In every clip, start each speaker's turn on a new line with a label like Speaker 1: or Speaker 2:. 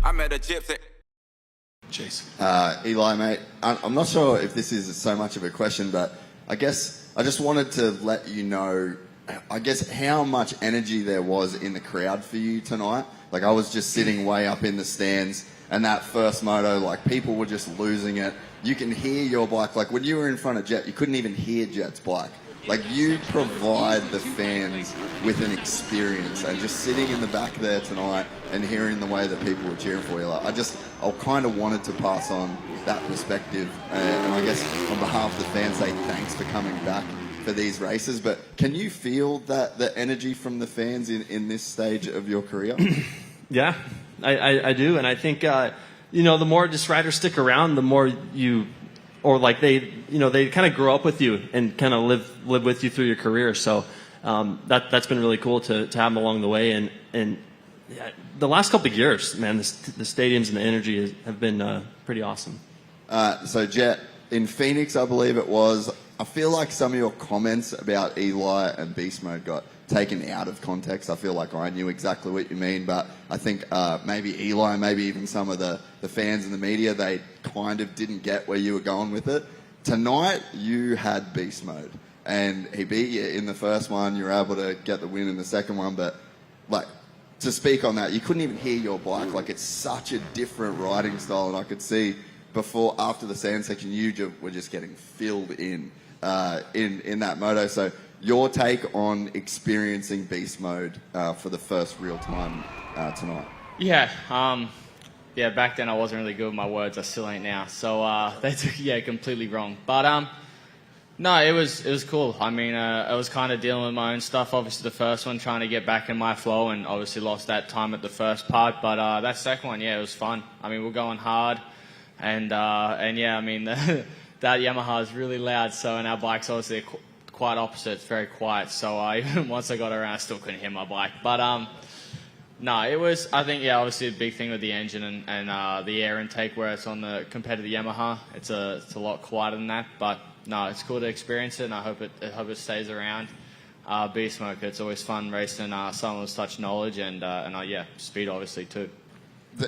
Speaker 1: I met a gypsy.
Speaker 2: Jase.
Speaker 3: Eli, mate, I'm not sure if this is so much of a question, but I guess I just wanted to let you know, I guess, how much energy there was in the crowd for you tonight. Like, I was just sitting way up in the stands, and that first moto, like, people were just losing it. You can hear your bike. Like, when you were in front of Jet, you couldn't even hear Jet's bike. Like, you provide the fans with an experience, and just sitting in the back there tonight and hearing the way that people were cheering for you, like, I kind of wanted to pass on that perspective, and I guess on behalf of the fans, say thanks for coming back for these races. But can you feel that the energy from the fans in this stage of your career?
Speaker 4: Yeah, I do, and I think you know, the more just riders stick around, the more you. Or like they kind of grow up with you and kind of live with you through your career. So that's been really cool to have them along the way. And yeah, the last couple of years, man, the stadiums and the energy have been pretty awesome.
Speaker 3: So Jet, in Phoenix, I believe it was, I feel like some of your comments about Eli and Beast Mode got taken out of context. I feel like I knew exactly what you mean, but I think maybe Eli, maybe even some of the fans and the media, they kind of didn't get where you were going with it. Tonight, you had Beast Mode, and he beat you in the first one. You were able to get the win in the second one, but like, to speak on that, you couldn't even hear your bike. Like, it's such a different riding style, and I could see after the sand section, you were just getting filled in that moto. So your take on experiencing Beast Mode for the first real time tonight?
Speaker 5: Yeah, back then I wasn't really good with my words. I still ain't now. So they took completely wrong. But no, it was cool. I mean, I was kind of dealing with my own stuff. Obviously, the first one, trying to get back in my flow, and obviously lost that time at the first part. But that second one, it was fun. I mean, we're going hard, and yeah, I mean, that Yamaha is really loud. So, and our bike's obviously quite opposite. It's very quiet. So even once I got around, I still couldn't hear my bike. But no, it was, I think, obviously a big thing with the engine and the air intake, where it's on compared to the Yamaha, it's a lot quieter than that. But no, it's cool to experience it, and I hope it stays around. Beast Mode, it's always fun racing someone with such knowledge and speed obviously too.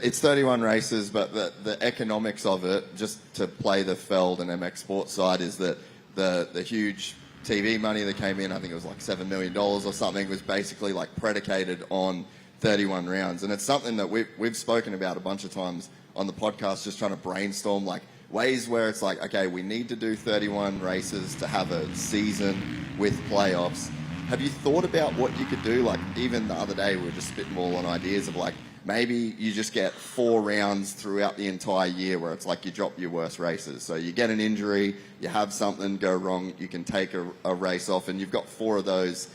Speaker 3: It's 31 races, but the economics of it, just to play the Feld and MX Sports side, is that the huge TV money that came in, I think it was like $7 million or something, was basically like predicated on 31 rounds. And it's something that we've spoken about a bunch of times on the podcast, just trying to brainstorm like ways where it's like, okay, we need to do 31 races to have a season with playoffs. Have you thought about what you could do? Like, even the other day, we were just spitballing ideas of like, maybe you just get 4 rounds throughout the entire year where it's like you drop your worst races. So you get an injury, you have something go wrong, you can take a race off, and you've got 4 of those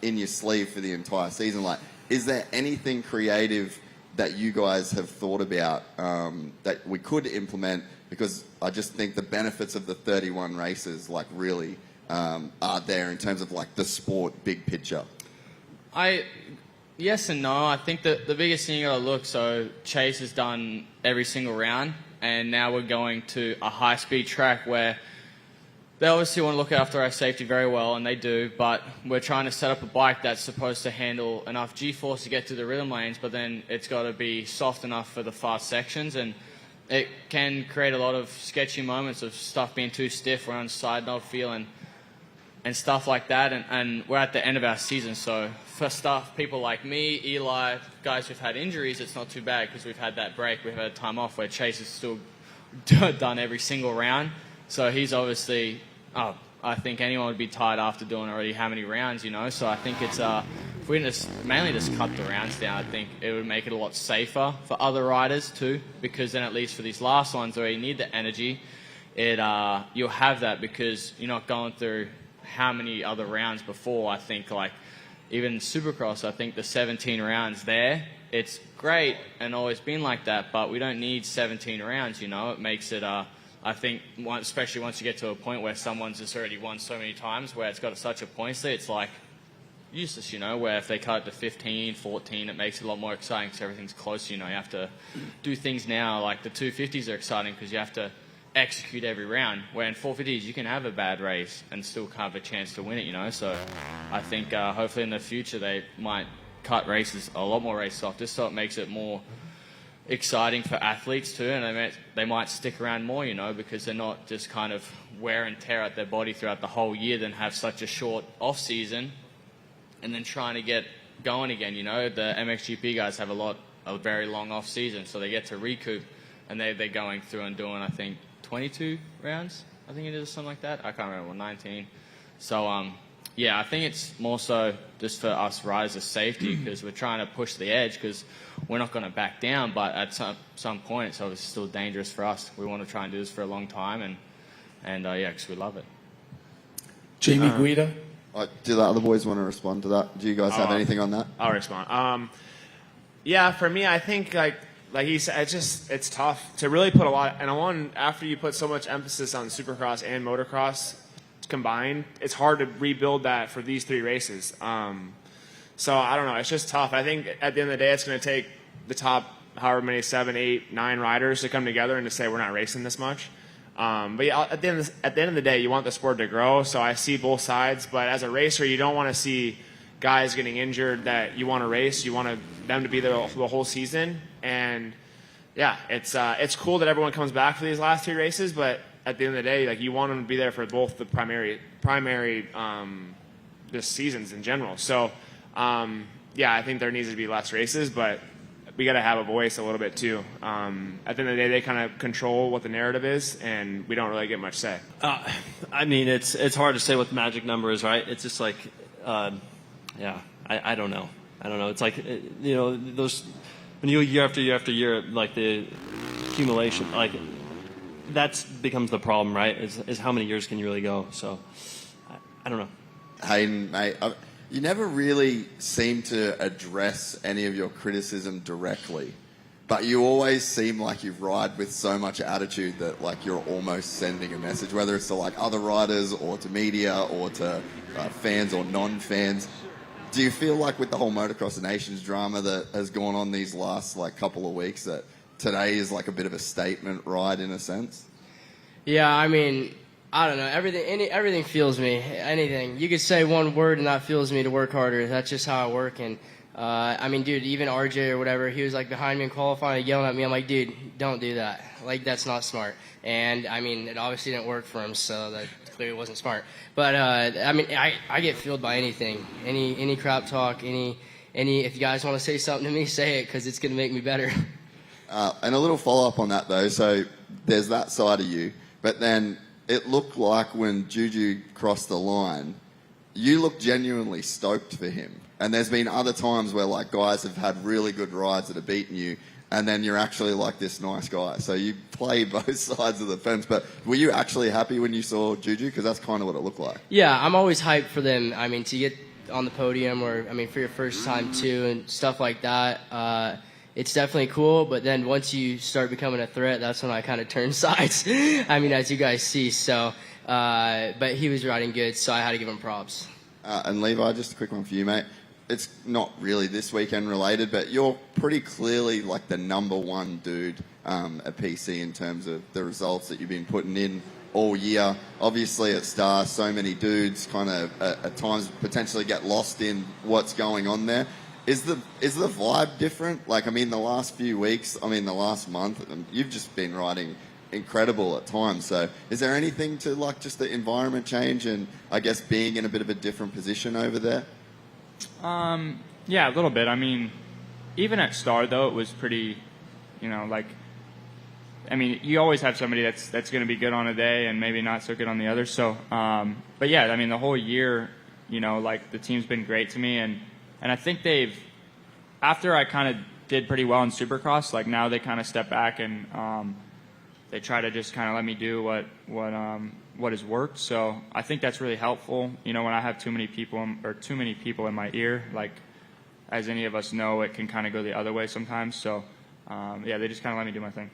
Speaker 3: in your sleeve for the entire season. Like, is there anything creative that you guys have thought about that we could implement? Because I just think the benefits of the 31 races like really are there in terms of like the sport big picture.
Speaker 5: Yes and no. I think that the biggest thing you got to look, so Chase has done every single round, and now we're going to a high-speed track where they obviously want to look after our safety very well, and they do, but we're trying to set up a bike that's supposed to handle enough G-force to get to the rhythm lanes, but then it's got to be soft enough for the fast sections, and it can create a lot of sketchy moments of stuff being too stiff, we're on side nod feeling, and stuff like that, and we're at the end of our season, so for stuff, people like me, Eli, guys who've had injuries, it's not too bad because we've had that break, we've had time off, where Chase has still done every single round. So he's obviously, I think anyone would be tired after doing already how many rounds, you know. So I think it's, if we mainly just cut the rounds down, I think it would make it a lot safer for other riders too, because then at least for these last ones where you need the energy, you'll have that because you're not going through how many other rounds before. I think like even Supercross, I think the 17 rounds there, it's great and always been like that, but we don't need 17 rounds, you know. It makes it, I think, especially once you get to a point where someone's just already won so many times, where it's got such a point there, it's like useless, you know, where if they cut it to 15, 14, it makes it a lot more exciting because everything's close, you know. You have to do things now, like the 250s are exciting because you have to execute every round, where in 450s you can have a bad race and still have a chance to win it, you know. So I think hopefully in the future they might cut races, a lot more races off, just so it makes it more exciting for athletes too, and they might stick around more, because they're not just kind of wear and tear out their body throughout the whole year, then have such a short off season, and then trying to get going again. The MXGP guys have a very long off season, so they get to recoup, and they're going through and doing, I think, 22 rounds. I think it is, something like that. I can't remember, 19. So I think it's more so just for us riders as safety, because we're trying to push the edge, because we're not going to back down, but at some point it's obviously still dangerous for us. We want to try and do this for a long time, and because we love it.
Speaker 2: Jamie Guida.
Speaker 3: Do the other boys want to respond to that? Do you guys have anything on that?
Speaker 1: I'll respond. For me, I think like he said, it's tough to really put a lot. And after you put so much emphasis on Supercross and motocross combined, it's hard to rebuild that for these 3 races. So I don't know. It's just tough. I think at the end of the day, it's going to take the top however many 7, 8, 9 riders to come together and to say we're not racing this much. At the end of the day, you want the sport to grow. So I see both sides. But as a racer, you don't want to see guys getting injured that you want to race. You want them to be there the whole season. And it's cool that everyone comes back for these last 3 races. But at the end of the day, you want them to be there for both the primary just seasons in general. So I think there needs to be less races, but we got to have a voice a little bit too. At the end of the day, they kind of control what the narrative is, and we don't really get much say.
Speaker 4: It's hard to say what the magic number is, right? It's just like, I don't know. It's like, those, when you year after year after year, like the accumulation, that becomes the problem, right? Is how many years can you really go? So, I don't know.
Speaker 3: Hayden, mate, you never really seem to address any of your criticism directly, but you always seem like you ride with so much attitude that you're almost sending a message, whether it's to other riders or to media or to fans or non-fans. Do you feel like with the whole Motocross Nations drama that has gone on these last couple of weeks that today is a bit of a statement ride in a sense?
Speaker 6: Yeah, I don't know. Everything fuels me. Anything. You could say one word and that fuels me to work harder. That's just how I work. And, dude, even RJ or whatever, he was, behind me in qualifying, yelling at me. I'm like, dude, don't do that. That's not smart. And, it obviously didn't work for him, so that clearly wasn't smart. But, I get fueled by anything. Any crap talk, if you guys want to say something to me, say it, because it's going to make me better.
Speaker 3: And a little follow-up on that, though. So there's that side of you, but then it looked like when Juju crossed the line, you looked genuinely stoked for him. And there's been other times where guys have had really good rides that have beaten you, and then you're actually this nice guy. So you play both sides of the fence. But were you actually happy when you saw Juju? Because that's kind of what it looked like.
Speaker 6: Yeah, I'm always hyped for them. To get on the podium or, for your first time too and stuff like that. It's definitely cool, but then once you start becoming a threat, that's when I kind of turn sides, as you guys see. So, but he was riding good, so I had to give him props.
Speaker 3: And Levi, just a quick one for you, mate. It's not really this weekend related, but you're pretty clearly the number 1 dude at PC in terms of the results that you've been putting in all year. Obviously at Star, so many dudes kind of at times potentially get lost in what's going on there. Is the vibe different? The last few weeks, the last month, you've just been riding incredible at times. So is there anything to just the environment change and I guess being in a bit of a different position over there?
Speaker 7: Yeah, a little bit. Even at Star though, it was pretty, you always have somebody that's going to be good on a day and maybe not so good on the other. So, but yeah, the whole year, the team's been great to me and I think after I kind of did pretty well in Supercross, now they kind of step back and they try to just kind of let me do what has worked. So I think that's really helpful. When I have too many people in my ear, as any of us know, it can kind of go the other way sometimes. So they just kind of let me do my thing.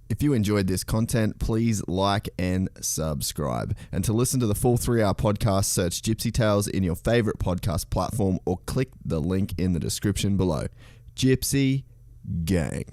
Speaker 8: If you enjoyed this content, please like and subscribe. And to listen to the full 3-hour podcast, search Gypsy Tales in your favorite podcast platform or click the link in the description below. Gypsy Gang.